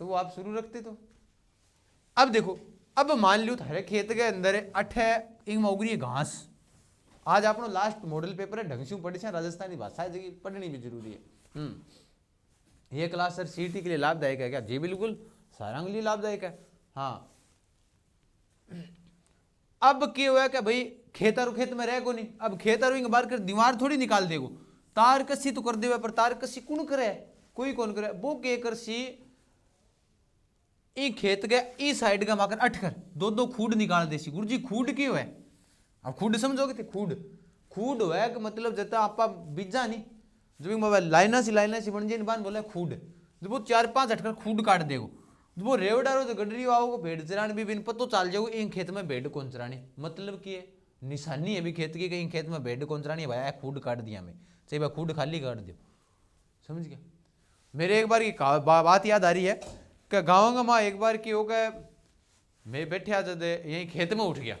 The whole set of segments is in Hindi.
तो वो आप शुरू रखते तो। अब देखो, अब मान लियो थारे खेत के अंदर अठे एक उगरी है घास। आज आपनो लास्ट मॉडल पेपर है, ढंग से पढ़ी से राजस्थानी भाषा जी पढ़नी भी जरूरी है। ये क्लास सर सीटी के लिए लाभदायक है क्या? जी बिल्कुल, सारंग लिए लाभदायक है। हाँ, अब क्या हुआ क्या भाई, खेतारू खेत में रह को नहीं, अब खेतारू के बाहर कर दीवार थोड़ी निकाल देगो, तार कसी तो कर देवे, पर तार कसी कौन करे? कोई कौन करे। वो के कर सी ई खेत के ई साइड का माकर अटकर दो दो खूड निकाल देसी। गुरु जी खूड क्यों है? अब खूड समझोगे थे? खूड खूड है कि मतलब जता आपा बीजा नहीं, जो लाइना सी बन जाए बान बोला खूड, जब वो 4-5 अटकर खूड काट देगो, वो रेवडारो जो गडरी आओगे भेड़ चराने भी बिन पतो चाल जाओगे इन खेत में भेड़ कौन चरानी। मतलब कि है निशानी है भी खेत की, कहीं खेत में भेड़ कौन चरानी है भाई, खूड काट दिया मैं, चाहे भाई खूड खाली काट दो। समझ गया? मेरे एक बार की बात याद आ रही है कि गाँव में एक बार की हो गया, मैं बैठा जब यहीं खेत में उठ गया,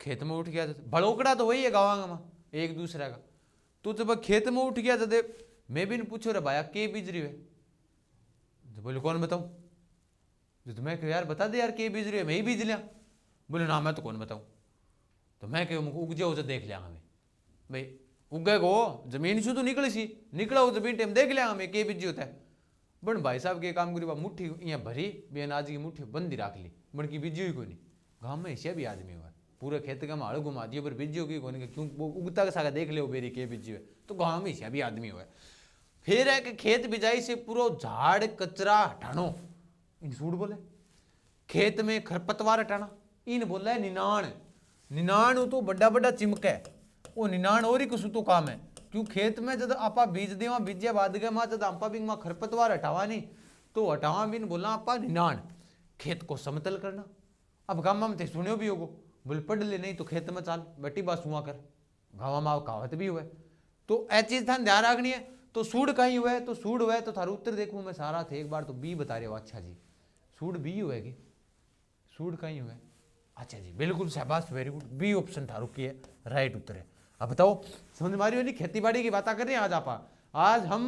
खेत में उठ गया भड़ोकड़ा तो वही है गाँव में एक दूसरे का। तो जब खेत में उठ गया जब मैं भी पूछो रे भाया के बीज रही है, तो बोले कौन बताऊं? तो मैं कह यार बता दे यार के बीज रही है, मैं ही बीज लिया। बोले ना मैं तो कौन बताऊं। तो मैं कह उग जाओ उसे देख लिया हमें भाई, उगे गो जमीन से तो निकली सी, निकला वो जमीन टाइम देख लिया हमें के बीज होता है। बन भाई साहब के काम करी मुट्ठी यहाँ भरी बे अनाज की मुट्ठी बंदी रख ली, बन की बीजी हुई कोई नहीं। गाँव में ऐसा भी आदमी हुआ पूरे खेत का माड़ घुमा दियो पर बीजी होगी कौन, क्यों वो उगता का सागा देख ले बेरी के बीजी हुए। तो गाँव में ऐसा भी आदमी हुआ। फिर है कि खेत बिजाई से पूरा झाड़ कचरा हटानो, इन सूट बोले खेत में खरपतवार हटाना, इन बोला है निनाण। निनाण तो बड़ा बड़ा चिमका है, वो निनाण और ही कुछ तो काम है। क्यों खेत में जब आपा बीज देवा बीजे बाद गए माँ जब आपा भी खरपतवार हटावा नहीं, तो हटावा भी बोला आपा निनाण। खेत को समतल करना। अब गाँव में थे सुनियो भी होगो, बोल पढ़ ले नहीं तो खेत में चाल बेटी बात सुआ कर, गाँव में कहावत भी हुआ। तो ऐ चीज ध्यान रखनी है। तो सूड कहीं हुआ है, तो सूड हुआ है तो थारू उत्तर देखूँ मैं सारा थे एक बार तो बी बता रहे हो। अच्छा जी सूड बी हुआ कि सूड कहीं हुआ है? अच्छा जी बिल्कुल शाबाश, वेरी गुड, बी ऑप्शन थारू की है राइट उत्तर है। अब बताओ समझ मारी होनी, खेती बाड़ी की बात कर रहे हैं आज आप। आज हम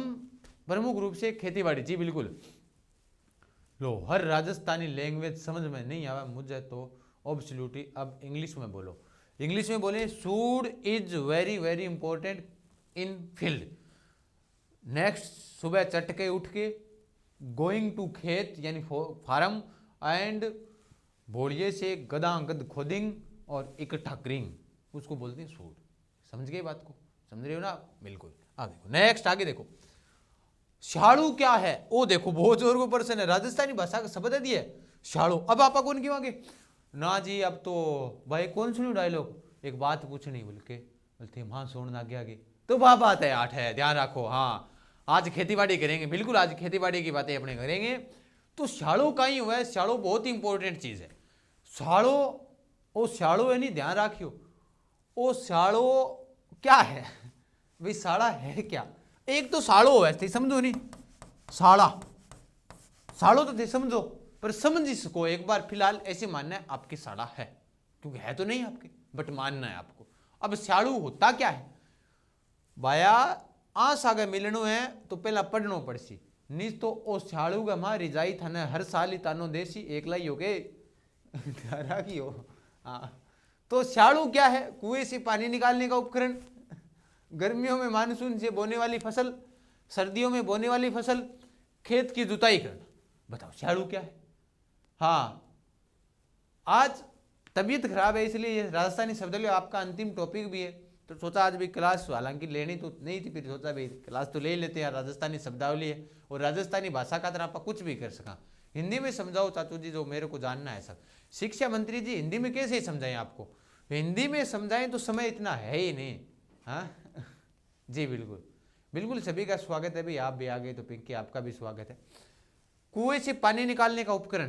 प्रमुख रूप से खेती बाड़ी, जी बिल्कुल। लो हर राजस्थानी लैंग्वेज समझ में नहीं आवा मुझे तो ऑब्सोल्युटली अब इंग्लिश में बोलो, इंग्लिश में बोले should is very very important in field. Next सुबह चटके उठ के गोइंग टू खेत यानी फार्म एंड बोलिए से गदागद खोदिंग और इकट्ठा करिंग, उसको बोलते हैं सूड। समझ गए बात को? समझ रहे हो ना? बिल्कुल। आगे देखो, नेक्स्ट आगे देखो, शाड़ू क्या है? ओ देखो बहुत जोर को पर्सन है, राजस्थानी भाषा का शब्द है दिए शाड़ू। अब आपा कौन की मांगे ना जी, अब तो भाई कौन सुनी डायलॉग, एक बात पूछनी बोल के बोलते हाँ सुन आगे आगे, तो वह बात है आठ है, ध्यान रखो। हाँ आज खेती बाड़ी करेंगे, बिल्कुल आज खेती बाड़ी की बातें अपने करेंगे। तो शाड़ू का ही हुआ है, शाड़ू बहुत ही इंपॉर्टेंट चीज है। शाड़ो ओ शाड़ो है नहीं, ध्यान रखियो ओ शाड़ो क्या है भाई, साड़ा है क्या? एक तो साड़ो है थे समझो नहीं, साड़ा साड़ो तो थे समझो, पर समझ इसको एक बार फिलहाल ऐसे मानना है आपकी साड़ा है, क्योंकि है तो नहीं आपके, बट मानना है आपको। अब शाड़ू होता क्या है भाया, आस आगे मिलनो है तो पहला पढ़नो पड़सी, नहीं तो ओ शाड़ू का मां रिजाई थाने हर साल ही तानो देसी एक लाई हो गए की हो। हाँ तो शाड़ू क्या है? कुएं से पानी निकालने का उपकरण। गर्मियों में मानसून से बोने वाली फसल, सर्दियों में बोने वाली फसल, खेत की जुताई करना। बताओ शाड़ू क्या है? हाँ आज तबीयत खराब है इसलिए ये राजस्थानी शब्द लियो आपका अंतिम टॉपिक भी है, तो सोचा आज भी क्लास हालांकि लेनी तो नहीं थी, फिर सोचा भाई क्लास तो ले लेते हैं, राजस्थानी शब्दावली है और राजस्थानी भाषा का तरह आप कुछ भी कर सका। हिंदी में समझाओ चाचू जी, जो मेरे को जानना है सब। शिक्षा मंत्री जी हिंदी में कैसे समझाएं आपको? हिंदी में समझाएं तो समय इतना है ही नहीं। हाँ जी बिल्कुल बिल्कुल, सभी का स्वागत है भाई, आप भी आ गए तो पिंकी आपका भी स्वागत है। कुएं से पानी निकालने का उपकरण,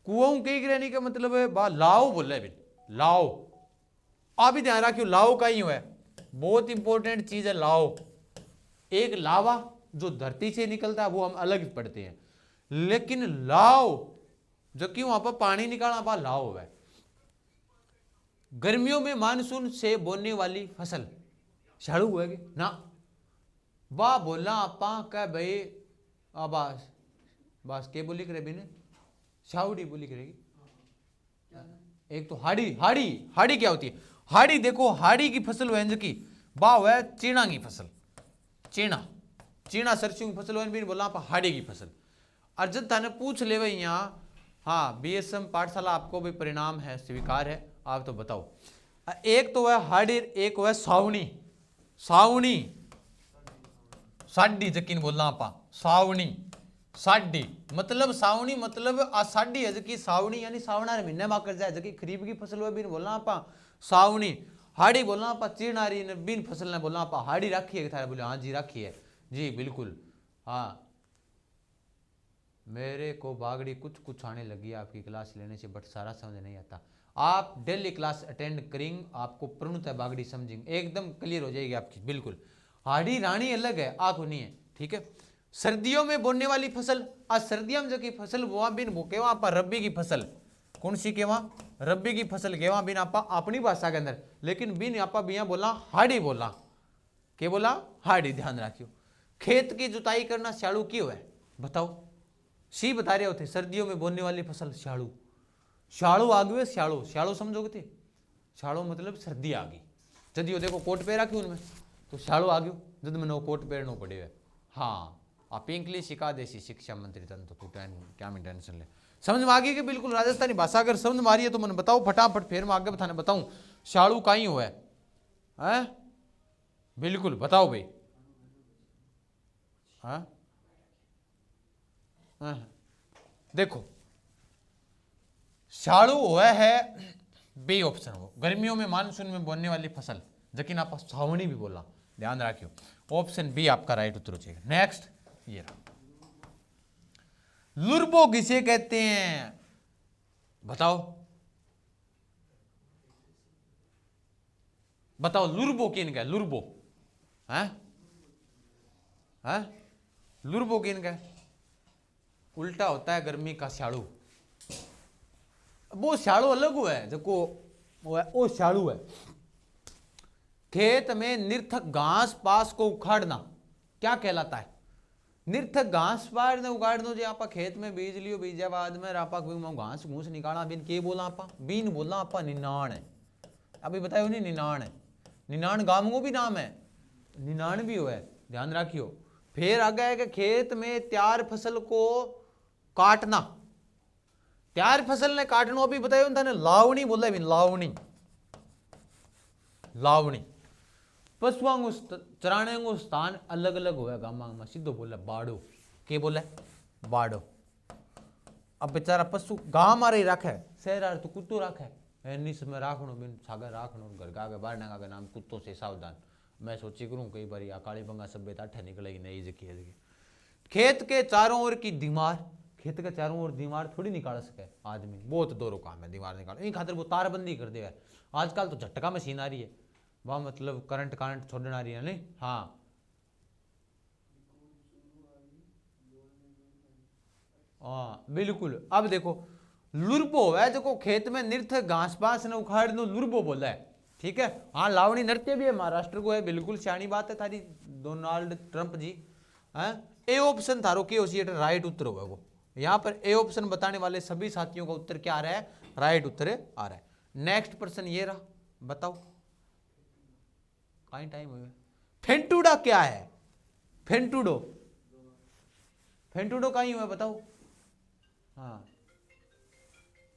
कुओं के रहने का मतलब है बा लाओ बोल रहे लाओ। आप भी ध्यान रखियो लाओ का ही है, बहुत इंपॉर्टेंट चीज है लाओ। एक लावा जो धरती से निकलता है वो हम अलग पढ़ते हैं, लेकिन लाओ जो कि वहां पर पानी निकालना बा लाओ है। गर्मियों में मानसून से बोने वाली फसल शाड़ू हुएगी ना, वाह बोलना आपा कह भाई आबास बस के बोली करे बिने शावड़ी बोली करेगी। एक तो हाड़ी, हाड़ी हाड़ी क्या होती है? हाड़ी देखो, हाड़ी की फसल वह की बाव है चीना की फसल, चीना चीना सरसों की फसल भी बोला आप हाड़ी की फसल। और जब थाने पूछ ले भाई यहाँ, हाँ बीएसएम पाठशाला आपको भी परिणाम है, स्वीकार है, आप तो बताओ। एक तो वह हाड़ी, एक वह सावणी, सावणी साडी जकीन बोलना आपा, सावणी साडी मतलब सावणी मतलब आ साडी है जकी सावणी यानी सावना रे महीने में कर जाए जकी खरीफ की फसल है बिन बोलना आपा सावणी। हाड़ी बोलना आपा चीनारी ने बिन फसल ने बोलना आपा हाड़ी राखी है थारे बोले हाँ जी राखी है जी बिल्कुल। हाँ मेरे को बागड़ी कुछ कुछ आने लगी है आपकी क्लास लेने से, बट सारा समझ नहीं आता। आप डेली क्लास अटेंड करेंगे आपको पूर्णतः बागड़ी समझेंगे, एकदम क्लियर हो जाएगी आपकी बिल्कुल। हाड़ी रानी अलग है आंख नहीं है, ठीक है। सर्दियों में बोने वाली फसल, आज सर्दियों में जो की फसल वो बिन भूखे वहां पर रब्बी की फसल कौन सी के वहां रब्बी की फसल के वहां बिन आपा अपनी भाषा के अंदर, लेकिन बिन आपा बिया बोला हाड़ी बोला के बोला हाड़ी, ध्यान रखियो। खेत की जुताई करना स्याड़ू क्यों है बताओ? सी बता रहे होते सर्दियों में बोने वाली फसल स्याड़ू, शाड़ू आ गए स्याड़ो, स्याड़ो समझोगे थे? शाड़ो मतलब सर्दी आ गई, जदियो देखो कोट पे रखी उनमें तो शाड़ो आ गयो, जद में नो कोट पहनो पड़े है। हाँ आप इंग्लिश सिखा देसी शिक्षा मंत्री तंत्र तो क्या मैं टेंशन ले, समझ में आ गई कि बिल्कुल राजस्थानी भाषा अगर समझ में आ रही है तो मैंने बताओ फटाफट, फिर मैं आगे बताने बताऊं शाड़ू का ही हुआ है बिल्कुल बताओ भाई। हाँ देखो शाड़ू हुआ है बी ऑप्शन, हो गर्मियों में मानसून में बोने वाली फसल जकिन आप सावणी भी बोला, ध्यान रखियो ऑप्शन बी आपका राइट उत्तर हो जाएगा। नेक्स्ट ये रहा, लुरबो किसे कहते हैं बताओ? बताओ लुरबो किन का, लुरबो है लुरबो किन का उल्टा होता है गर्मी का शाड़ू, वो शाड़ू अलग हुआ है जो वो शाड़ू है। खेत में निर्थक घास पास को उखाड़ना क्या कहलाता है? निर्थक घास पास ने उखाड़ दो जी आप खेत में बीज लियो, बीजा बाद में आपा घास घूस निकाला बिन के बोला आपा बीन बोला आपा निनाण है, अभी बतायो नहीं निनाण है, निनाण गांव को भी नाम है, निनाण भी हुआ है, ध्यान रखियो। फिर आगे है कि खेत में तैयार फसल को काटना, तैयार फसल ने काटना अभी बतायो था लावणी बोला भी, लावणी लावणी। पशुओं को चराने को स्थान अलग अलग हुआ गाँव में, सीधो बोला बाड़ो के बोला बाड़ो। अब बेचारा पशु गांव मारे रखे शहर तो कुत्तो रखे निस में राखनो बिन सागर राखनो घर का आगे बाहर का नाम कुत्तों से सावधान। मैं सोची करूं कई बार काली बंगा सभ्यता अठे निकलेगी नई जगह। खेत के चारों ओर की दीवार, खेत के चारों ओर दीवार थोड़ी निकाल सके आदमी, बहुत दोनों काम है दीवार निकाल, इन खातिर वो तारबंदी कर दे। आजकल तो झटका मशीन आ रही है वह मतलब करंट छोड़ने आ रही है नहीं। हाँ बिल्कुल। अब देखो लुरबो है जो खेत में नृत्य घास पास ने उखाड़ दो लुरबो बोला है, ठीक है। हाँ लावणी नृत्य भी है महाराष्ट्र को है, बिल्कुल सियानी बात है थारी Donald Trump ji. A option थारो के राइट उत्तर होगा वो, यहां पर ए ऑप्शन बताने वाले सभी साथियों का उत्तर क्या आ रहा है? राइट उत्तर आ रहा है। नेक्स्ट प्रश्न ये रहा, बताओ कहीं टाइम हुआ। फेंटूडा क्या है? फेंटूडो, फेंटूडो कहीं हुआ बताओ? हाँ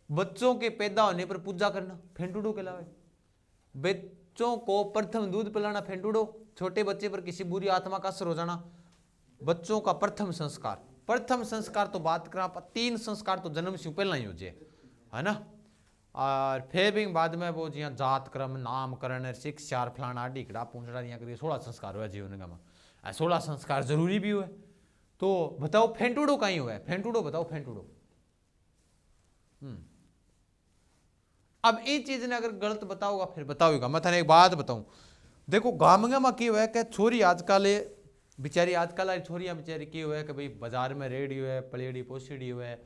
बच्चों के पैदा होने पर पूजा करना फेंटूडो कहलावे। बच्चों को प्रथम दूध पिलाना फेंटूडो। छोटे बच्चे पर किसी बुरी आत्मा का असर हो जाना। बच्चों का प्रथम संस्कार, प्रथम संस्कार तो बात करा, 3 संस्कार तो जन्म से पहला ही हो जाए है ना। और फिर भी बाद में वो जी जात क्रम नामकरण शिक्षा फलाना ढीकड़ा पूंछड़ा दिया करिए 16 संस्कार हुआ जीवन का, 16 संस्कार जरूरी भी हुए। तो बताओ फेंटूडो कहीं हुआ है? फेंटूडो बताओ फेंटूडो। अब ये चीज ने अगर गलत बताओगा फिर बताओगा। मैं थाने एक बात बताऊं, देखो गामगा में क्या हुआ है छोरी आजकल बेचारी आजकल वाली छोरियां बेचारी की हुआ है कि भाई बाजार में रेडी हुआ है पलेड़ी पोसीडी हुआ है,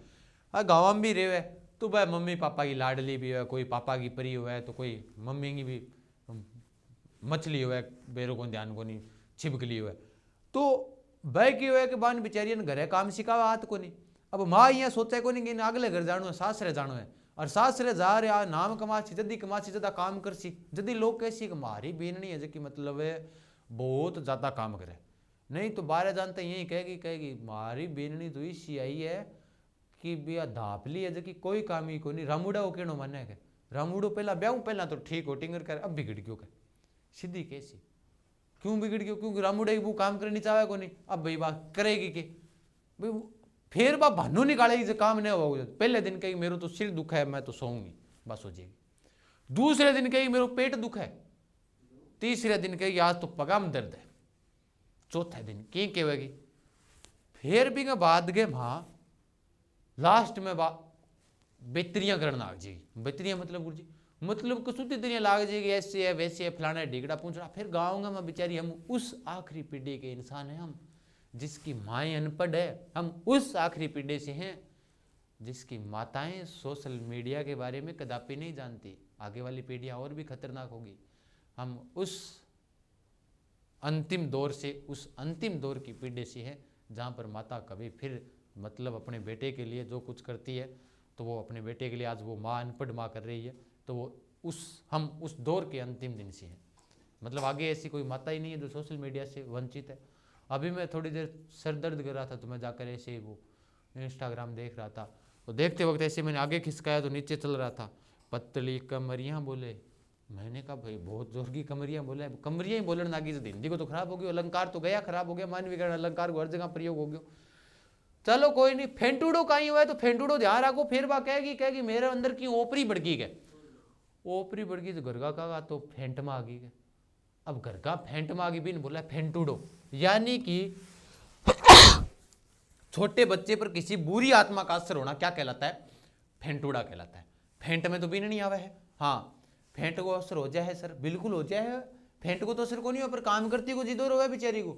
गाँव में भी रहे हुए तो भाई मम्मी पापा की लाडली भी है, कोई पापा की परी हुआ है तो कोई मम्मी की भी मछली हुआ है, बेरों को ध्यान को नहीं छिपकली हुआ है। तो भाई की हुआ है कि बान बेचारी घरे काम सिखावा हाथ को नहीं। अब माँ यहाँ सोचा को नहीं कि अगले घर जानो है, सासरे जानो है, और सासरे जा रहा नाम कमासी जदी कमासी ज्यादा काम करसी, जदी लोग कैसी कि मारी बेननी है जो मतलब है बहुत ज्यादा काम करे, नहीं तो बारह जानते यही कहेगी मारी बेननी तो इसी आई है कि बिया धापली है जो कोई काम ही को नहीं, रामुड़ा वो कहनो माने के रामुड़ो पहला ब्याह पहला तो ठीक हो टिंगर कर, अब बिगड़ गयो के सीधी कैसी क्यों बिगड़ गयो, क्योंकि रामुड़ा वो काम करनी चाहे को नहीं, अब भाई बात करेगी कि भाई फिर बा भानु निकालेगी जो काम नहीं होगा, पहले दिन कही मेरे तो सिर दुख है मैं तो सोऊंगी बस हो जाएगी, दूसरे दिन कही मेरे पेट दुख है, तीसरे दिन कही आज तो पगाम दर्द है, चौथे दिन की कहेगी, फिर भी बाद गए मां लास्ट में बेतरियां करना लाग जाएगी, बेतरियां मतलब गुरु जी मतलब कसुती तरियां लाग जाएगी, ऐसे है वैसे है फलाना ढीगड़ा पूछ रहा, फिर गाऊंगा मैं बेचारी हम उस आखिरी पीढ़ी के इंसान हैं, हम जिसकी माएँ अनपढ़ है, हम उस आखिरी पीढ़ी से हैं जिसकी माताएं सोशल मीडिया के बारे में कदापि नहीं जानती, आगे वाली पीढ़ियां और भी खतरनाक होगी, हम उस अंतिम दौर से, उस अंतिम दौर की पीढ़ी से है जहाँ पर माता कभी फिर मतलब अपने बेटे के लिए जो कुछ करती है तो वो अपने बेटे के लिए आज वो माँ अनपढ़ माँ कर रही है, तो वो हम उस दौर के अंतिम दिन से हैं, मतलब आगे ऐसी कोई माता ही नहीं है जो सोशल मीडिया से वंचित है। अभी मैं थोड़ी देर सर दर्द कर रहा था तो मैं जाकर ऐसे ही वो इंस्टाग्राम देख रहा था, तो देखते वक्त ऐसे मैंने आगे खिसकाया तो नीचे चल रहा था पतली कमरियाँ बोले, मैंने कहा भाई बहुत जोर की कमरियाँ बोले, कमरियाँ ही बोलने लगी, हिंदी को तो खराब हो गया, अलंकार तो गया खराब हो गया, मानवीकरण अलंकार को हर जगह प्रयोग हो गया, चलो कोई नहीं, फेंटूडो कहीं हुआ है तो फेंटूडो ध्यान रखो, फिर बा कहेगी मेरे अंदर की ओपरी बढ़ गई, ओपरी बढ़ गई तो घर का तो फेंटमा आ गई, अब घर का फेंटमा आ गई भी बोला फेंटूडो, यानी कि छोटे बच्चे पर किसी बुरी आत्मा का असर होना क्या कहलाता है, फेंटूड़ा कहलाता है। फेंट में तो भी नहीं आवा है, हाँ फेंट को असर हो जाए सर, बिल्कुल हो जाए, फेंट को तो असर को नहीं हो पर काम करती को जिदो रोवे बेचारी को,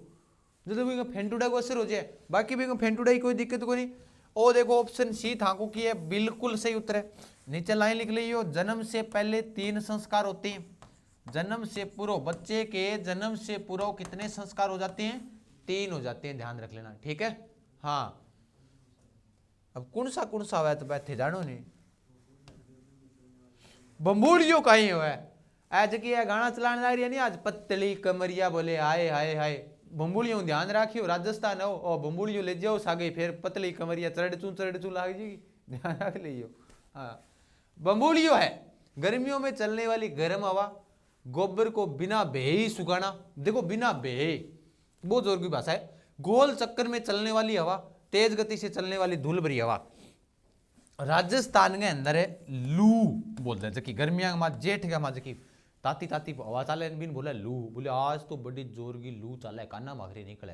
जो भी फेंटूड़ा को असर हो जाए, बाकी भी फेंटूड़ा की कोई दिक्कत को नहीं। ओ देखो ऑप्शन सी थाकू की है बिल्कुल सही उत्तर है, नीचे लाइन लिख ली हो, जन्म से पहले 3 संस्कार होते हैं, जन्म से पूर्व बच्चे के जन्म से पूर्व कितने संस्कार हो जाते हैं, 3 हो जाते हैं, ध्यान रख लेना ठीक है। हाँ अब कौन सा हुआ है तो बैठे जानो नहीं, बम्बूलियो कहीं हुआ है आज की है गाना चलाने जा रही है नहीं, आज पतली कमरिया बोले हाय हाय हाय, बम्बूलियो ध्यान रखियो राजस्थान हो और बम्बूलियो ले जाओ सागे, फिर पतली कमरिया चढ़ चू लाग जाएगी, ध्यान रख लियो। हाँ बम्बूलियो है गर्मियों में चलने वाली गर्म हवा, गोबर को बिना बेहे ही सुखाना, देखो बिना बेहे बहुत जोर की भाषा है, गोल चक्कर में चलने वाली हवा, तेज गति से चलने वाली धूल भरी हवा, राजस्थान के अंदर है लू बोलते हैं, जबकि गर्मियां में जेठ का जबकि ताती ताती हवा चाले बिन बोले लू, बोले आज तो बड़ी जोर की लू चाले, काना माखरी निकले,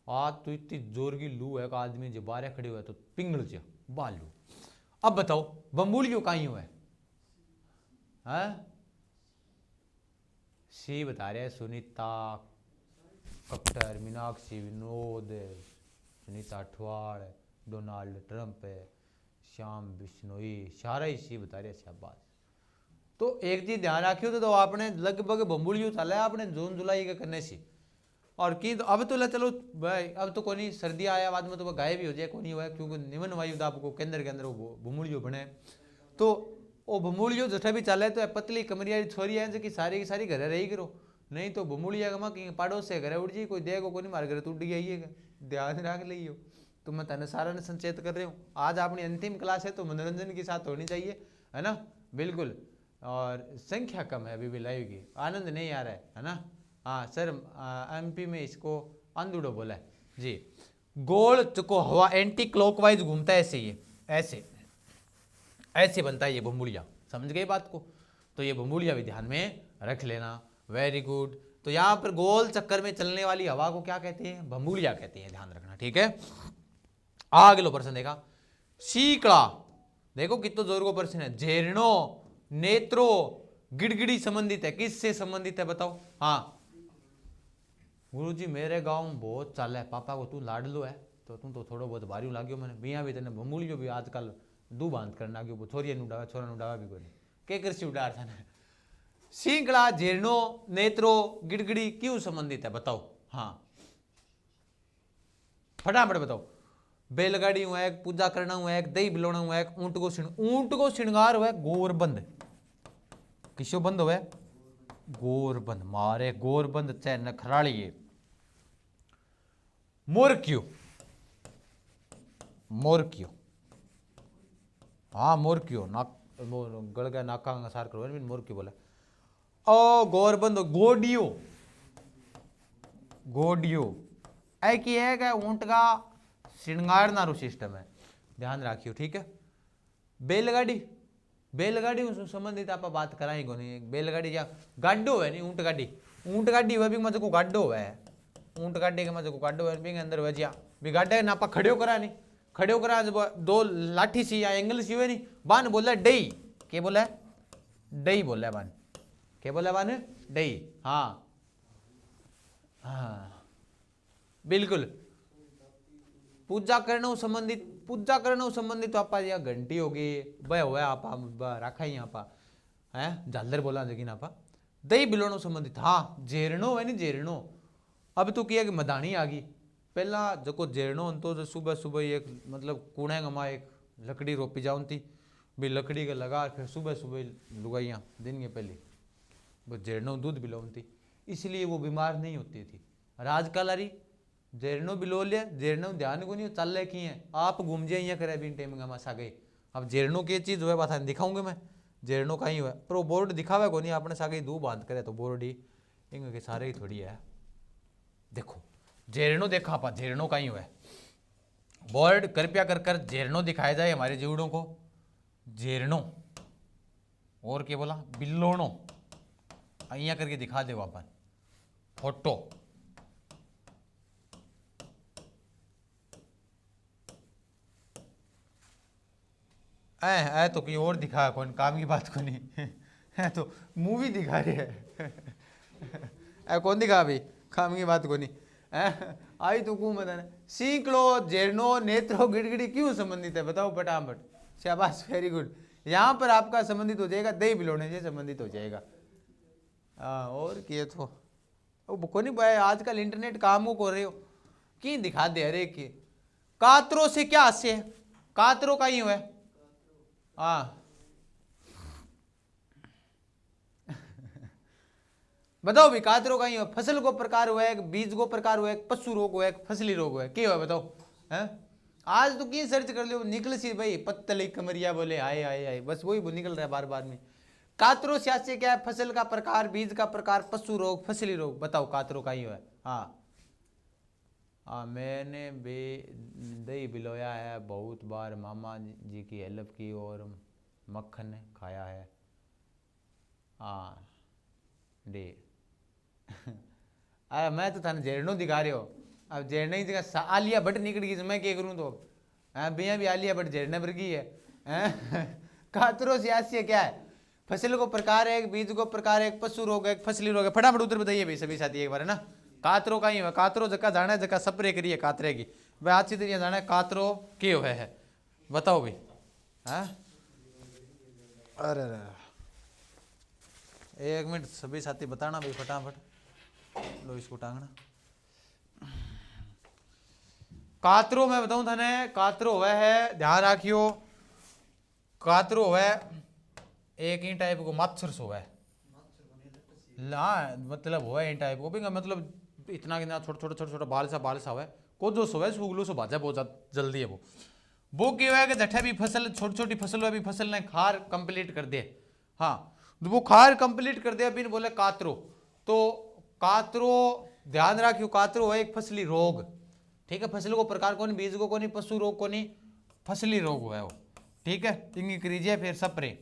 आज तो इतनी जोर की लू है कि आदमी जो बाहर खड़े हुए तो पिंगल जा बालू। अब बताओ बम्बूलियो कहीं हुआ है, सी बता रहे सुनीता कप्टर, मीनाक्षी विनोद, सुनीता अठवाड़, डोनाल्ड ट्रंप, श्याम बिश्नोई, सारा ही सी बता रहे शाबाश। तो एक चीज ध्यान रखियो तो आपने लगभग बम्बुलियो चला है आपने जून जुलाई के करने से, और की तो अब तो चलो भाई अब तो कोई सर्दी आया बाद में तो गायब भी हो जाए, कोई हुआ क्योंकि निमन वायु दाब को केंद्र के अंदर वो बम्बुलियो बने, तो वो बम्बुलियो जठा भी चले तो पतली कमरिया छोरी है कि सारी की सारी घरे रही करो, नहीं तो बम्बुलिया का कहीं पड़ोस से घरे उड़ जी, कोई देगा को नहीं मारे घरे टूट गई, ध्यान रख लियो। तो मैं तने सारा ने संचेत कर रही हूँ, आज अपनी अंतिम क्लास है तो मनोरंजन के साथ होनी चाहिए है ना, बिल्कुल, और संख्या कम है अभी भी लाइव की, आनंद नहीं आ रहा है ना। हाँ सर एमपी में इसको अंधुड़ो बोला है जी, गोल चुको हवा एंटी क्लॉकवाइज घूमता है, ऐसे ये ऐसे ऐसे बनता है ये बम्बुलिया, समझ गए बात को, तो ये बम्बुलिया भी ध्यान में रख लेना, वेरी गुड। तो यहाँ पर गोल चक्कर में चलने वाली हवा को क्या कहते हैं, बम्बुलिया कहते हैं, ध्यान रखना ठीक है। अगला प्रश्न देखा, सीकड़ा, देखो कितना जोर को प्रश्न है, झेरणो नेत्रो गिड़गिड़ी संबंधित है, किससे संबंधित है बताओ। हाँ गुरुजी मेरे गांव में बहुत चाल है, पापा को तू लाडलो है तो तू तो थोड़ो बहुत भारी लाग्यो, मैंने बिया भी तेने बम्बुलियो भी आजकल दू बांध करना गयो, छोरिया उड़ावा छोरा उड़ावा भी कोई के कृषि उड़ार था ना। सीकड़ा झेरणो नेत्रो गिड़गिड़ी क्यों संबंधित है बताओ। हाँ फटाफट बताओ, बैलगाड़ी हुआ एक, पूजा करना हुआ एक, दही बिलोना हुआ एक, ऊंट को श्रृंगार हुआ गोरबंद। किसो बंद हुआ? गोरबंद। मारे गोरबंद चाहे नखराली। मोरक्यो, मोरक्यो, हाँ मोरक्यो, नाक गल गया नाका सार करो मोरक्यो बोला। ओ गोरबंद। गोडियो, गोडियो एक ही है कि ऊंट का श्रृंगार नारू सिस्टम है, ध्यान रखियो, ठीक है। बैलगाड़ी, बैलगाड़ी से संबंधित आप बात कराई को नहीं। बैलगाड़ी या गाड्डो है नहीं, ऊंट गाड़ी, ऊंट गाड़ी हुआ भी मजे को गाड्डो है, ऊंट गाड़ी के मजे को गाड्डो है भी अंदर वजिया भी गाड्डे ना आप खड़े करा नहीं, खड़े करा जब दो लाठी सी या एंगल सी हुए नहीं, बान बोला है डई, के बोला है? डई बोला है बान, के बोला है बान? डई। हाँ हाँ बिल्कुल। पूजा करने संबंधित, पूजा करने संबंधित तो आपा या घंटी होगी वह हुआ आपा रखा ही आपा है, झालर बोला जगिन आपा। दही बिलोनो संबंधित, हाँ जेरनो है नहीं, जेरनो। अब तो किया कि मदानी आ गई, पहला जो जेरनो तो जो सुबह सुबह एक मतलब कूड़े गमा एक लकड़ी रोपी जाऊन थी भी, लकड़ी के लगा फिर सुबह सुबह लुगाइयाँ दिन के पहले वो जेरनो दूध बिलोन थी, इसलिए वो बीमार नहीं होती थी। और आजकल अरे जेरनो बिलो लिया, जेरनो ध्यान को नहीं चल रहे की है, आप घूम जाए यहाँ करे बिन टाइम गमा सागे। अब जेरनो की चीज़ हुआ बात दिखाऊंगे मैं, जेरनो का ही हुआ पर वो बोर्ड दिखावे को नहीं, आपने सागे दो बांध करे तो बोर्ड ही इंग के सारे ही थोड़ी है। देखो जेरनो देखा आपा, जेरनो का ही हुआ बोर्ड, कृपया कर कर जेरनो दिखाया जाए हमारे जीवड़ों को, जेरनो और क्या बोला बिल्लोनो, અહીંયા करके दिखा दे अपन फोटो। ऐ तो कहीं और दिखा, कौन काम की बात को नहीं है, तो मूवी दिखा रही है ऐ कौन दिखा भाई, काम की बात को नहीं है। आई तो कू मतलब सीखलो जेरनो नेत्रो गिड़गिड़ी क्यों संबंधित है बताओ फटाफट। शाबाश, वेरी गुड। यहाँ पर आपका संबंधित हो जाएगा दही बिलोने से संबंधित हो जाएगा। हाँ और किए तो को नहीं भाई, आजकल इंटरनेट कामों को रहे हो कि दिखा दे अरे की। कातरों से क्या हास्य है, कातरों का ही हुआ है। हाँ बताओ भी कातरों का ही हुआ, फसल को प्रकार हुआ है, बीज को प्रकार हुआ है, पशु रोग हुआ है, फसली रोग हुआ है, क्या हुआ बताओ है। आज तो की सर्च कर लो निकल सी भाई, पत्तली कमरिया बोले आए आए आए, बस वही निकल रहा है बार बार में। कातरों से क्या है, फसल का प्रकार, बीज का प्रकार, पशु रोग, फसली रोग, बताओ कातरों का ही हुआ है। हाँ हाँ मैंने भी दही बिलोया है बहुत बार, मामा जी की हेल्प की और मक्खन खाया है। हाँ डे अरे मैं तो थाने जेरनो दिखा रहे हो, अब जेरने ही दिखा, आलिया भट्ट निकल गई मैं क्या करूँ तो, भैया भी आलिया भट्ट जेरने पर की है कातरों से क्या है, फसल को प्रकार है, एक बीज को प्रकार है, एक पशु रोग है, एक फसली रोग है। फटाफट उत्तर बताइए भाई सभी साथी एक बार है ना। कातरों का ही है, कातरों जका जाना है, जका सपरे करिए कातरे की भाई, अच्छी तरह जाना है कातरों के हुए है, बताओ भाई। हाँ अरे एक मिनट सभी साथी बताना भाई फटाफट, लो इसको टांगना। कातरों में बताऊं थाने, कातरों हुआ है, ध्यान रखियो, कातरों हुआ है एक ही टाइप को मच्छर सो है, ला मतलब हुआ है टाइप को भी, मतलब इतना कितना छोटा छोटा छोटा छोटा बाल सा हुआ है, को जो सो है सूगलो सो भाजा बहुत जल्दी है वो क्या है कि जठे भी फसल, छोटी छोटी फसल भी फसल ने खार कंप्लीट कर दे। हाँ तो वो खार कंप्लीट कर दे, अभी बोले कातरो, तो कातरो ध्यान रखियो, कातरो है एक फसली रोग, ठीक है। फसल को प्रकार को नहीं, बीज को नहीं, पशु रोग को नहीं, फसली रोग हुआ है वो, ठीक है। इंगी करीजिए फिर सप्रे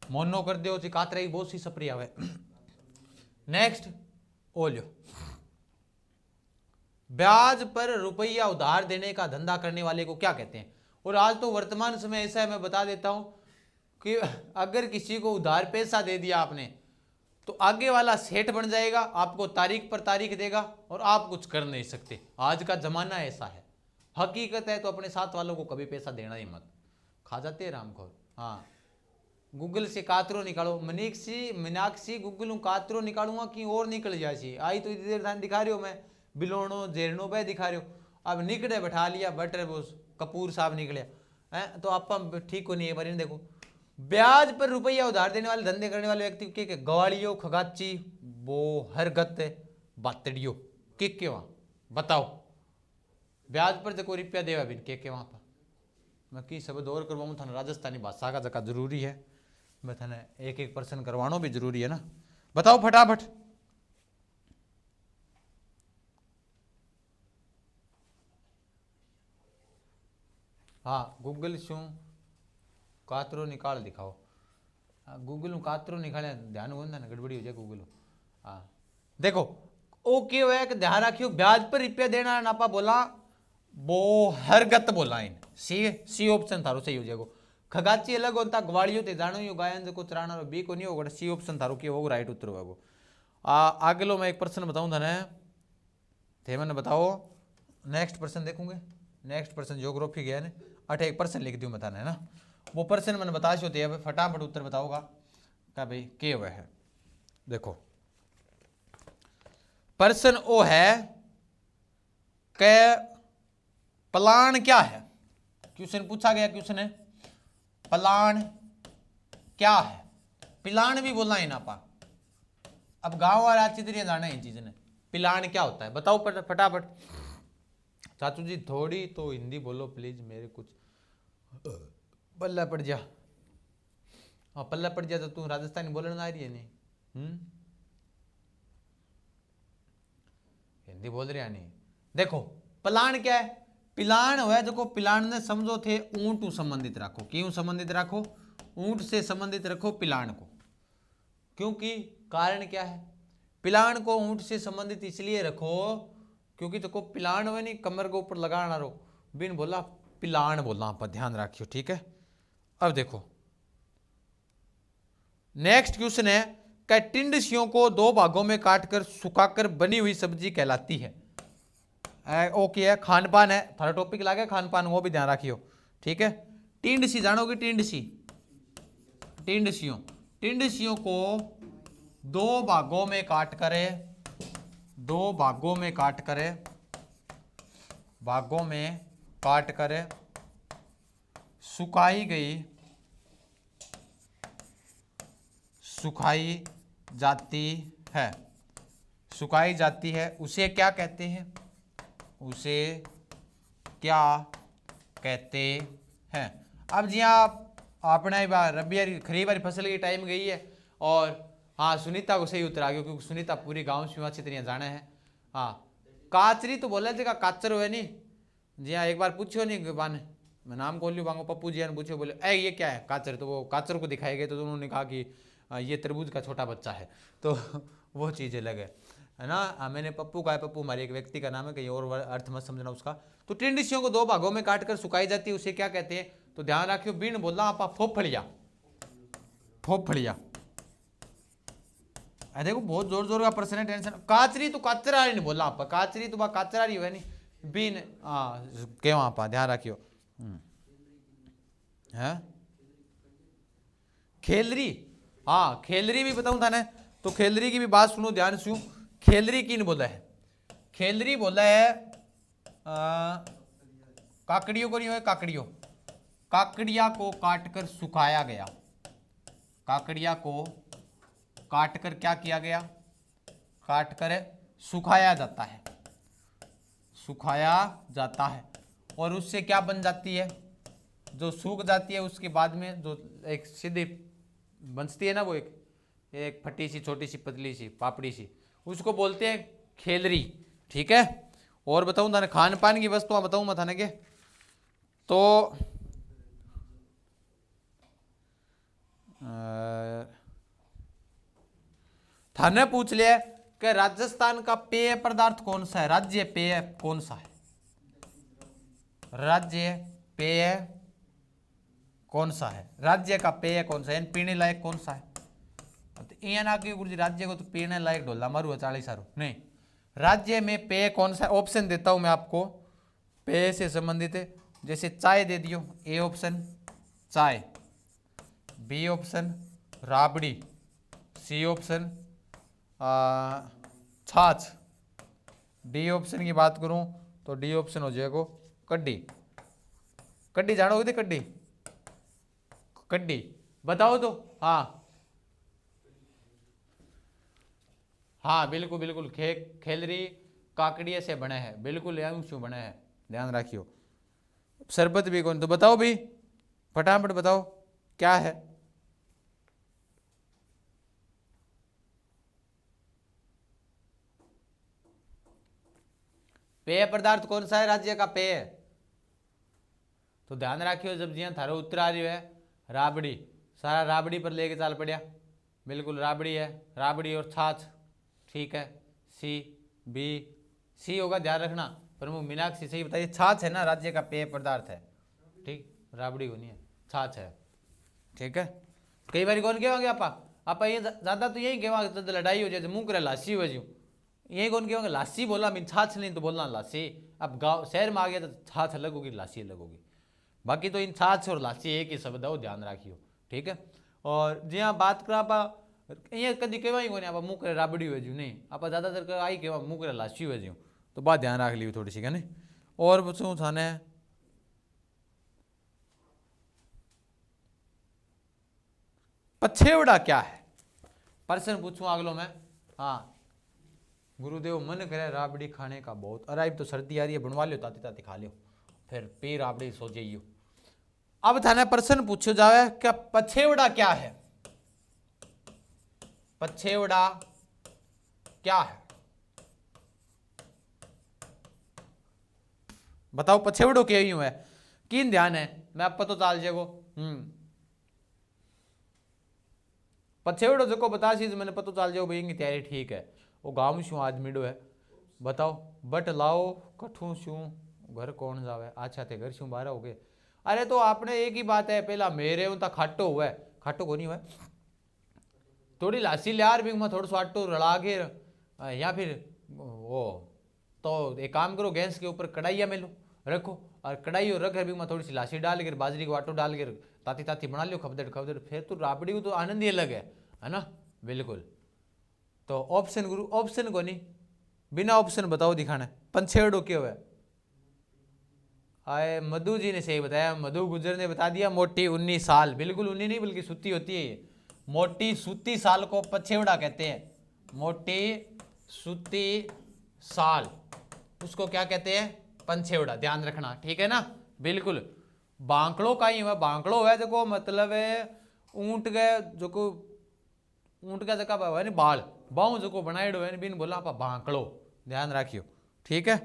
मोनो कर दो, कातरे की बहुत सी सप्री आवे। नेक्स्ट ओलियो, ब्याज पर रुपया उधार देने का धंधा करने वाले को क्या कहते हैं। और आज तो वर्तमान समय ऐसा है, मैं बता देता हूं कि अगर किसी को उधार पैसा दे दिया आपने तो आगे वाला सेठ बन जाएगा, आपको तारीख पर तारीख देगा और आप कुछ कर नहीं सकते। आज का जमाना ऐसा है, हकीकत है। तो अपने साथ वालों को कभी पैसा देना ही मत, खा जाते हैं रामखोर। हाँ गूगल से कातरो निकालो, मीनाक्षी गूगल कातरो निकालूंगा कि और निकल जाए। आई तो इधर ध्यान दिखा रही हो, मैं बिलोनो जेरनो पे दिखा रही हो, अब निकले बैठा लिया बटर वो कपूर साहब निकले हैं, तो आप ठीक को नहीं है मरीन। देखो ब्याज पर रुपया उधार देने वाले धंधे करने वाले व्यक्ति के गवालियों खगाची वो हरगत बातड़ियों के वहां बताओ ब्याज पर जो रुपया देवा बिन के वहां पर मैं की शब्द और करवाऊँ थाने राजस्थानी भाषा का जगह जरूरी है, मैं थाने एक एक पर्सन करवानो भी जरूरी है ना। बताओ फटाफट। हाँ गूगल शू कातरो निकाल दिखाओ। गूगल कातरो निकाले ध्यान हो ना गड़बड़ी हो जाए गूगल। हाँ देखो ओ क्यों है कि ध्यान रखियो ब्याज पर रुपया देना नापा बोला वो हरगत बोला इन सी ऑप्शन थारो सही हो जाएगा। खगाची अलग होता ग्वाड़ियों ते जानो यो गायन जो को चराना बी को नहीं होगा सी ऑप्शन थारो के वो राइट उत्तर होगा। आगलो मैं एक प्रश्न बताऊं थाने थे मैंने बताओ नेक्स्ट पर्सन देखोगे नेक्स्ट पर्सन ज्योग्राफी गया ने अठ एक पर्सन लिख दूँ बताना है ना वो पर्सन मैंने बता होते है फटाफट उत्तर बताओगा क्या भाई के वह है। देखो पर्सन ओ है के प्लान क्या है क्वेश्चन पूछा गया क्वेश्चन है प्लान क्या है प्लान भी बोलना है ना पा अब गांव वाला अच्छी तरह जाना है इन चीज ने प्लान क्या होता है बताओ फटाफट। चाचू जी थोड़ी तो हिंदी बोलो प्लीज मेरे कुछ पल्ला पड़ जा। हाँ पल्ला पड़ जा तो तू राजस्थानी बोलने आ रही है नहीं हिंदी बोल रही है नहीं। देखो प्लान क्या है प्लान है जो प्लान ने समझो थे ऊंट संबंधित रखो क्यों संबंधित रखो ऊंट से संबंधित रखो प्लान को क्योंकि कारण क्या है प्लान को ऊंट से संबंधित इसलिए रखो क्योंकि तो प्लान हुआ नहीं कमर के ऊपर लगाना रो बिन बोला प्लान बोलना आप ध्यान रखियो ठीक है। अब देखो नेक्स्ट क्वेश्चन है क्या टिंडसियों को दो भागों में काटकर सुखाकर बनी हुई सब्जी कहलाती है। ओके है खान पान है थारा टॉपिक लागे खान पान वो भी ध्यान रखियो ठीक है। टिंडसी जानोगे टिंडसी टिंडसियों को दो भागों में काट करे सुखाई जाती है उसे क्या कहते हैं। अब जी आप अपना रबी खरीफ वाली फसल की टाइम गई है और हाँ सुनीता को सही उत्तर आ गया क्योंकि सुनीता पूरी गांव से अच्छी तरह जाना है। हाँ काचरी तो बोला जगह काचर हुए नहीं जी हाँ एक बार पूछो नहीं बाने मैं नाम खोल लियो बांगो पप्पू जी ने पूछो बोले ये क्या है काचर तो वो काचर को दिखाए गए तो उन्होंने कहा कि ये तरबूज का छोटा बच्चा है तो वो चीज़ अलग है ना। मैंने पप्पू कहा है पप्पू हमारे एक व्यक्ति का नाम है कहीं और अर्थ मत समझना उसका। तो टिंडसियों को दो भागों में काटकर सुखाई जाती है उसे क्या कहते हैं तो ध्यान रखियो बिन बोलना आप फोफड़िया देखो बहुत जोर जोर का प्रश्न है टेंशन काचरी तो काचरा नहीं बोलना आप काचरी तो काचरा रही है नहीं बिन क्यों आप ध्यान रखियो। है खेलरी हाँ खेलरी भी बताऊं था ना तो खेलरी की भी बात सुनो ध्यान से खेलरी किन बोला है खेलरी बोला है काकड़ियों को नहीं है काकड़िया को काटकर सुखाया गया काकड़िया को काटकर क्या किया गया काटकर सुखाया जाता है और उससे क्या बन जाती है जो सूख जाती है उसके बाद में जो एक सीधी बंचती है ना वो एक फटी सी छोटी सी पतली सी पापड़ी सी उसको बोलते हैं खेलरी ठीक है। और बताऊं थाने खान पान की वस्तुएं बताऊं मैं थाने के तो थाने पूछ लिया कि राजस्थान का पेय पदार्थ कौन सा है राज्य पेय कौन सा है राज्य का पेय कौन सा है पीने लायक कौन सा है यहाँ ना कि गुरुजी राज्य को तो पीने लायक ढोला मारू 40 सारू नहीं राज्य में पेय कौन सा ऑप्शन देता हूं मैं आपको पेय से संबंधित है जैसे चाय दे दियो ए ऑप्शन चाय बी ऑप्शन राबड़ी सी ऑप्शन छाछ डी ऑप्शन की बात करूं तो डी ऑप्शन हो जाएगा कड्डी। कड्डी जानोगे थे, कड्डी कड्डी बताओ तो। हाँ हाँ बिल्कुल बिल्कुल, खेलरी काकड़िया से बने हैं, बिल्कुल अंशु बने हैं, ध्यान रखियो। शरबत भी कौन, तो बताओ भाई फटाफट बताओ क्या है। पेय पदार्थ कौन सा है राज्य का पेय? तो ध्यान रखियो, जब जिया थारो उत्तर आ रही है राबड़ी, सारा राबड़ी पर लेके चाल पड़िया, बिल्कुल राबड़ी है, राबड़ी और छाछ, ठीक है। सी बी सी होगा, ध्यान रखना। प्रमुख मीनाक्षी सही बताइए, छाछ है ना राज्य का पेय पदार्थ है, ठीक, राबड़ी होनी है, छाछ है, ठीक है। कई बार कौन कहेंगे आप ये ज्यादा तो यही कहेंगे, तो लड़ाई हो जाए मुंह करे लासी हो जाऊ, यही कौन कहेंगे लासी बोला मीन छाछ नहीं तो बोलना लासी। अब गांव शहर में आ गया तो छाछ अलग होगी लासी अलग होगी, बाकी तो इन छाछ और लासी एक ही शब्द है, ध्यान रखियो, ठीक है। और जी हाँ बात करा आप ये कभी कहवा ही आप मुँह करे राबड़ी हो जू, नहीं आप ज़्यादातर आई कहवा मुँह करे लासी हो जू, तो बात ध्यान रख ली थोड़ी सी क्या नहीं। और पूछूँ थाने पछेवड़ा क्या है, प्रश्न पूछूं अगलो मैं। हाँ गुरुदेव मन करे राबड़ी खाने का बहुत, अरे अब तो सर्दी आ रही है, बनवा लियो ताती ताती खा लियो, फिर पी राबड़ी सो जाइयो। अब थाने प्रश्न पूछो जावे क्या पछेवड़ा क्या है, पछेवड़ा क्या है बताओ, पछेवड़ो क्या ही है, किन ध्यान है मैं आप पतो चाल जाएगो। पछेवड़ो जो बता चीज मैंने पतो चाल जाओ भाई तैयारी ठीक है। वो गाँव शू आज मिडो है, बताओ बट लाओ कठू शू घर कौन जावे, अच्छा थे घर शू बारह हो गए। अरे तो आपने एक ही बात है, पहला मेरे हूं खाटो हुआ है, खाटो को नहीं हुआ, थोड़ी लासी लियार भी मैं थोड़ा सा आटो रला के, या फिर वो तो एक काम करो गैस के ऊपर कढ़ाइया में लो रखो, और कढ़ाई और रख भी मैं थोड़ी सी लासी डाल कर बाजरी को आटो डाल कर ताती ताती बना लियो खपदड़ खपदड़, फिर तो राबड़ी को तो आनंद ही अलग है ना, बिल्कुल। तो ऑप्शन गुरु ऑप्शन को नहीं, बिना ऑप्शन बताओ दिखाना पंछेड़ो क्यों है। आए मधु जी ने सही बताया, मधु गुजर ने बता दिया मोटी 19 साल, बिल्कुल 19 नहीं बल्कि सूती होती है ये, मोटी सूती साल को पछेवड़ा कहते हैं, मोटी सूती साल उसको क्या कहते हैं पंछेवड़ा, ध्यान रखना, ठीक है ना, बिल्कुल। बांकड़ो का ही हुआ, बांकड़ो है जो मतलब है ऊंट के जो को ऊंट का जगह है नहीं बाल बाऊ जो बनाएड़ो है बिन बोला आप बांकड़ो, ध्यान रखियो, ठीक है।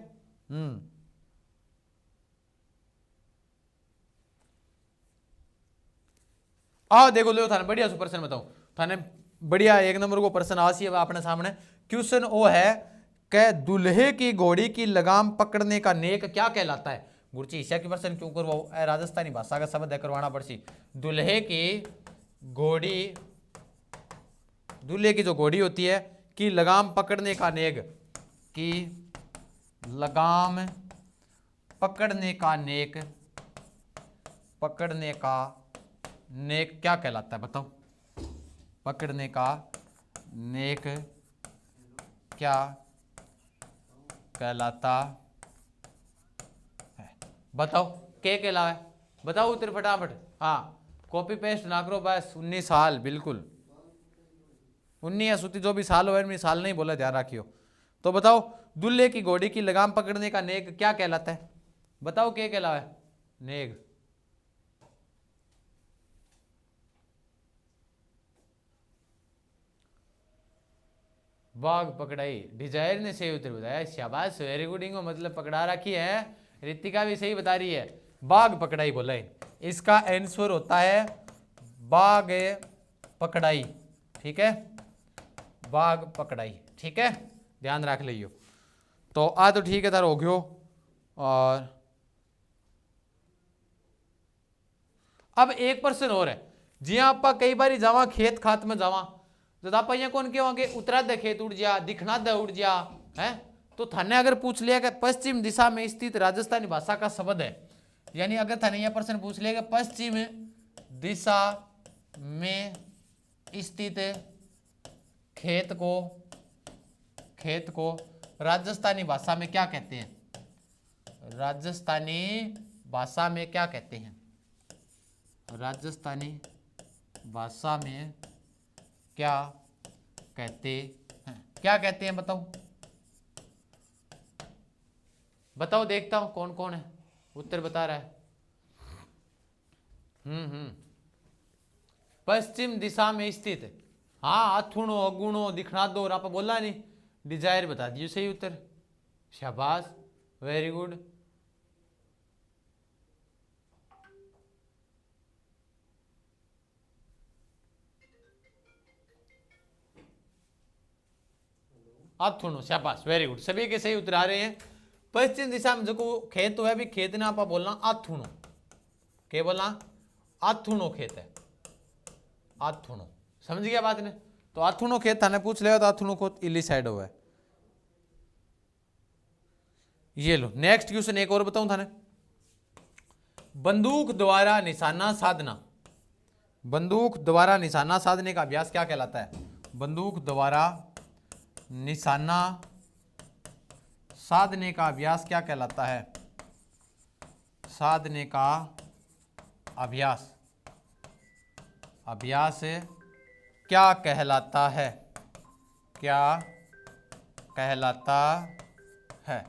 आओ देखो लो थाने बढ़िया सु प्रश्न बताऊं, थाने बढ़िया एक नंबर को प्रश्न आसी है अपने सामने। क्वेश्चन वो है कि दूल्हे की घोड़ी की लगाम पकड़ने का नेक क्या कहलाता है। गुरुजी ईशा की प्रश्न क्यों करवाओ, राजस्थानी भाषा का शब्द है करवाना पड़सी। दूल्हे की घोड़ी, दूल्हे की जो घोड़ी होती है कि लगाम पकड़ने का नेक, कि लगाम पकड़ने का नेक, पकड़ने का नेक क्या कहलाता है बताओ, पकड़ने का नेक क्या कहलाता है बताओ, क्या कहला है बताओ उत्तर फटाफट। हाँ कॉपी पेस्ट ना करो बस, 19 साल बिल्कुल 19 या सूती जो भी साल हो मैं साल नहीं बोला, ध्यान रखियो। तो बताओ दूल्हे की घोड़ी की लगाम पकड़ने का नेक क्या कहलाता है बताओ, क्या कहला है नेक। बाघ पकड़ाई, डिजायर ने सही उत्तर बताया, शाबाश वेरी गुड, इनको मतलब पकड़ा रखी है। रितिका भी सही बता रही है, बाघ पकड़ाई बोला है, इसका आंसर होता है बाघ पकड़ाई, ठीक है, बाघ पकड़ाई, ठीक है, ध्यान रख लियो। तो आ तो ठीक है तार हो गयो। और अब एक प्रश्न और है, जी आप कई बार जावा खेत खात में जावा तो आप यहाँ कौन कहोगे उतरा दे खेत उड़ जा, दिखना दे उड़ जा, है तो थाने अगर पूछ लिया कि पश्चिम दिशा में स्थित राजस्थानी भाषा का शब्द है, यानी अगर थाने यह प्रश्न पूछ लिया कि पश्चिम दिशा में स्थित खेत को राजस्थानी भाषा में क्या कहते हैं, राजस्थानी भाषा में क्या कहते हैं? राजस्थानी भाषा में क्या कहते हैं? क्या कहते हैं बताओ, बताओ, देखता हूं कौन कौन है उत्तर बता रहा है। पश्चिम दिशा में स्थित है। हाँ, अथुणो, अगुणो, दिखना दो, आप बोला नहीं, डिजायर बता दियो सही उत्तर। शाबाश, वेरी गुड। अथुणो, शाबाश, वेरी गुड, सभी के सही उत्तर आ रहे हैं। पश्चिम दिशा में जो खेत है भी, खेत ने आप बोलना अथुणो, क्या बोलना? अथुणो खेत है, अथुणो, समझ गया बात ने? तो अथुणो खेत थाने पूछ लिया तो अथुणो को इली साइड हुआ है। ये लो नेक्स्ट क्वेश्चन, एक और बताऊं थाने। बंदूक द्वारा निशाना साधना, बंदूक द्वारा निशाना साधने का अभ्यास क्या कहलाता है? बंदूक द्वारा निशाना साधने का अभ्यास क्या कहलाता है? साधने का अभ्यास, अभ्यास क्या कहलाता है? क्या कहलाता है?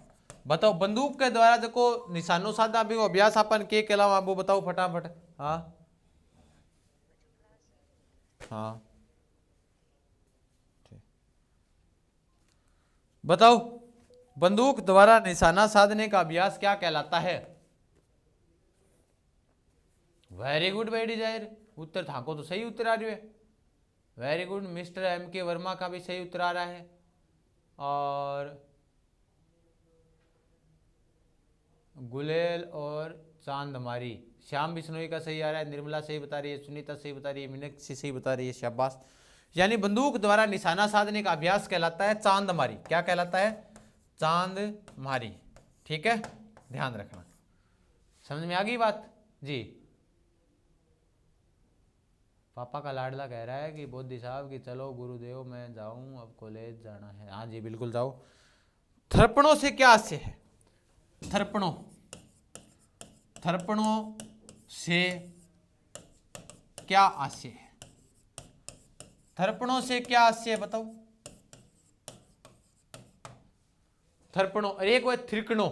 बताओ, बंदूक के द्वारा देखो निशानो साधा भी अभ्यास अपन के कहलावा, वो बताओ फटाफट। हाँ हाँ, बताओ, बंदूक द्वारा निशाना साधने का अभ्यास क्या कहलाता है? वेरी गुड बेटी जाहिर, उत्तर थाको तो सही उत्तर आ रही है। वेरी गुड, मिस्टर एम के वर्मा का भी सही उत्तर आ रहा है। और गुलेल और चांद हमारी, श्याम बिश्नोई का सही आ रहा है, निर्मला सही बता रही है, सुनीता सही बता रही है, मीनाक्षी सही बता रही है, शाबाश। यानी बंदूक द्वारा निशाना साधने का अभ्यास कहलाता है चांद मारी। क्या कहलाता है? चांद मारी। ठीक है, ध्यान रखना। समझ में आ गई बात जी? पापा का लाडला कह रहा है कि बोधी साहब कि चलो गुरुदेव मैं जाऊं, अब कॉलेज जाना है। हाँ जी बिल्कुल जाओ। थर्पणों से क्या आशय है? थर्पणों, थर्पणों से क्या आशय है? थर्पणों से क्या आशय है बताओ? थर्पणों, एक हुआ थिरकणों,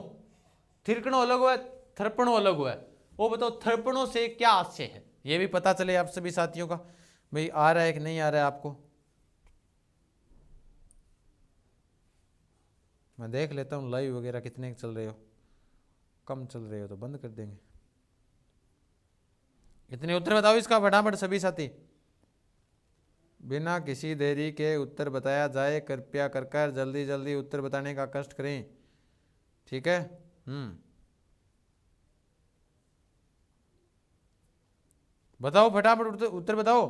थिरकणों अलग हुआ, थर्पणों अलग हुआ। वो बताओ थर्पणों से क्या आशय है? ये भी पता चले आप सभी साथियों का, भाई आ रहा है कि नहीं आ रहा है आपको। मैं देख लेता हूँ लाइव वगैरह कितने चल रहे हो, कम चल रहे हो तो बंद कर देंगे। इतने उत्तर बताओ इसका फटाफट सभी साथी, बिना किसी देरी के उत्तर बताया जाए। कृपया कर जल्दी जल्दी उत्तर बताने का कष्ट करें, ठीक है? बताओ फटाफट उत्तर बताओ।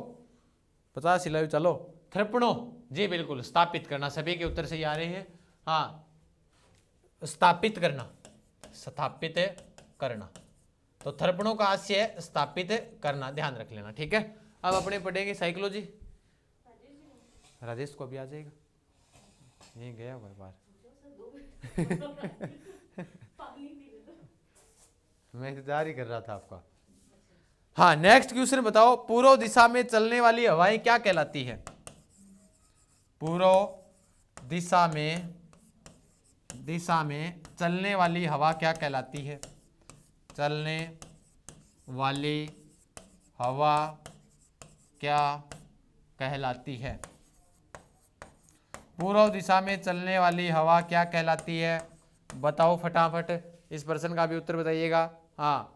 50 लाइव चलो। थर्पणों, जी बिल्कुल, स्थापित करना, सभी के उत्तर सही आ रहे हैं। हाँ, स्थापित करना, स्थापित करना, तो थर्पणों का आशय है स्थापित करना, ध्यान रख लेना। ठीक है, अब अपने पढ़ेंगे साइकोलॉजी। राजेश को अभी आ जाएगा, यही गया हुआ बाहर। मैं इंतजार ही कर रहा था आपका। हाँ, नेक्स्ट क्वेश्चन बताओ, पूर्व दिशा में चलने वाली हवाएं क्या कहलाती है? पूर्व दिशा में चलने वाली हवा क्या कहलाती है? चलने वाली हवा क्या कहलाती है? पूर्व दिशा में चलने वाली हवा क्या कहलाती है? बताओ फटाफट, इस प्रश्न का भी उत्तर बताइएगा। हाँ,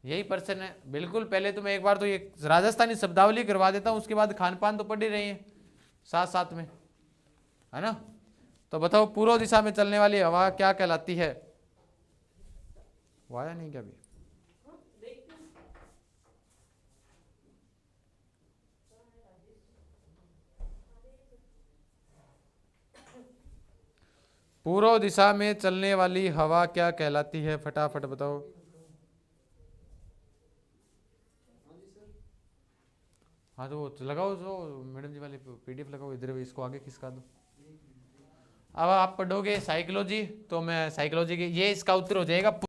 यही प्रश्न है बिल्कुल। पहले तो मैं एक बार तो ये राजस्थानी शब्दावली करवा देता हूँ, उसके बाद खान पान तो पढ़ ही रही है साथ साथ में, है ना? तो बताओ पूर्व दिशा में चलने वाली हवा क्या कहलाती है? वाया नहीं क्या भी? पूर्व दिशा में चलने वाली हवा क्या कहलाती है? फटाफट बताओ। हाँ तो लगाओ, जो मैडम जी वाली पीडीएफ लगाओ, इधर इसको आगे खिसका दो। अब आप पढ़ोगे साइकोलॉजी, तो मैं साइकोलॉजी की ये इसका उत्तर हो जाएगा।